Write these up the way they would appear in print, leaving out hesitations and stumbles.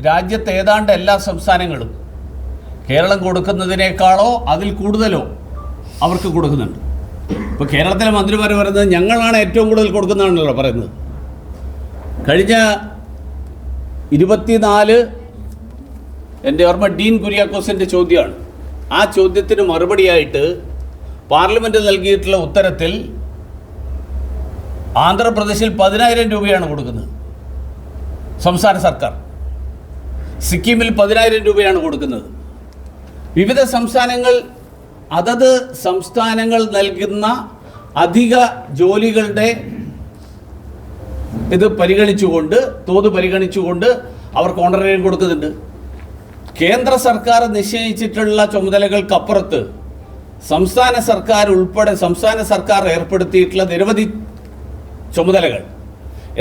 രാജ്യത്തെ ഏതാണ്ട് എല്ലാ സംസ്ഥാനങ്ങളും കേരളം കൊടുക്കുന്നതിനേക്കാളോ അതിൽ കൂടുതലോ അവർക്ക് കൊടുക്കുന്നുണ്ട്. ഇപ്പോൾ കേരളത്തിലെ മന്ത്രിമാർ പറയുന്നത് ഞങ്ങളാണ് ഏറ്റവും കൂടുതൽ കൊടുക്കുന്നതാണല്ലോ പറയുന്നത്. കഴിഞ്ഞ 24 എൻ്റെ ഓർമ്മ ഡീൻ കുര്യാക്കോസിൻ്റെ ചോദ്യമാണ്. ആ ചോദ്യത്തിന് മറുപടിയായിട്ട് പാർലമെൻറ്റ് നൽകിയിട്ടുള്ള ഉത്തരത്തിൽ ആന്ധ്രാപ്രദേശിൽ 10,000 രൂപയാണ് കൊടുക്കുന്നത് സംസ്ഥാന സർക്കാർ, സിക്കിമിൽ 10,000 രൂപയാണ് കൊടുക്കുന്നത്. വിവിധ സംസ്ഥാനങ്ങൾ അതത് സംസ്ഥാനങ്ങൾ നൽകുന്ന അധിക ജോലികളുടെ ഇത് പരിഗണിച്ചുകൊണ്ട് തോത് പരിഗണിച്ചുകൊണ്ട് അവർക്ക് ഓണറേറിയം കൊടുക്കുന്നുണ്ട്. കേന്ദ്ര സർക്കാർ നിശ്ചയിച്ചിട്ടുള്ള ചുമതലകൾക്കപ്പുറത്ത് സംസ്ഥാന സർക്കാർ ഏർപ്പെടുത്തിയിട്ടുള്ള നിരവധി ചുമതലകൾ,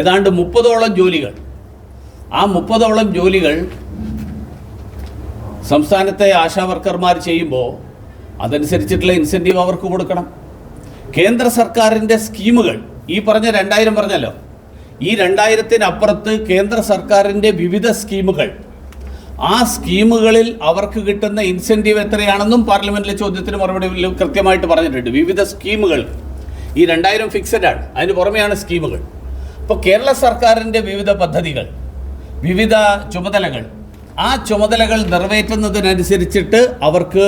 ഏതാണ്ട് 30ഓളം ജോലികൾ. ആ 30ഓളം ജോലികൾ സംസ്ഥാനത്തെ ആശാവർക്കർമാർ ചെയ്യുമ്പോൾ അതനുസരിച്ചിട്ടുള്ള ഇൻസെൻറ്റീവ് അവർക്ക് കൊടുക്കണം. കേന്ദ്ര സർക്കാരിൻ്റെ സ്കീമുകൾ ഈ പറഞ്ഞ 2000 പറഞ്ഞല്ലോ, ഈ 2000-ത്തിനപ്പുറത്ത് കേന്ദ്ര സർക്കാരിൻ്റെ വിവിധ സ്കീമുകൾ, ആ സ്കീമുകളിൽ അവർക്ക് കിട്ടുന്ന ഇൻസെൻറ്റീവ് എത്രയാണെന്നും പാർലമെൻറ്റിലെ ചോദ്യത്തിന് മറുപടി കൃത്യമായിട്ട് പറഞ്ഞിട്ടുണ്ട്. വിവിധ സ്കീമുകൾ ഈ 2000 ഫിക്സഡ് ആണ്, അതിന് പുറമെയാണ് സ്കീമുകൾ. ഇപ്പോൾ കേരള സർക്കാരിൻ്റെ വിവിധ പദ്ധതികൾ, വിവിധ ചുമതലകൾ, ആ ചുമതലകൾ നിറവേറ്റുന്നതിനനുസരിച്ചിട്ട് അവർക്ക്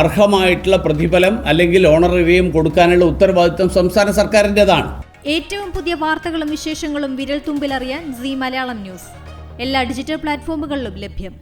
അർഹമായിട്ടുള്ള പ്രതിഫലം അല്ലെങ്കിൽ ഓണറേറിയം കൊടുക്കാനുള്ള ഉത്തരവാദിത്വം സംസ്ഥാന സർക്കാരിൻ്റെതാണ്. ഏറ്റവും പുതിയ വാർത്തകളും വിശേഷങ്ങളും വിരൽ തുമ്പിലറിയാൻ സീ മലയാളം ന്യൂസ് എല്ലാ ഡിജിറ്റൽ പ്ലാറ്റ്ഫോമുകളിലും ലഭ്യം.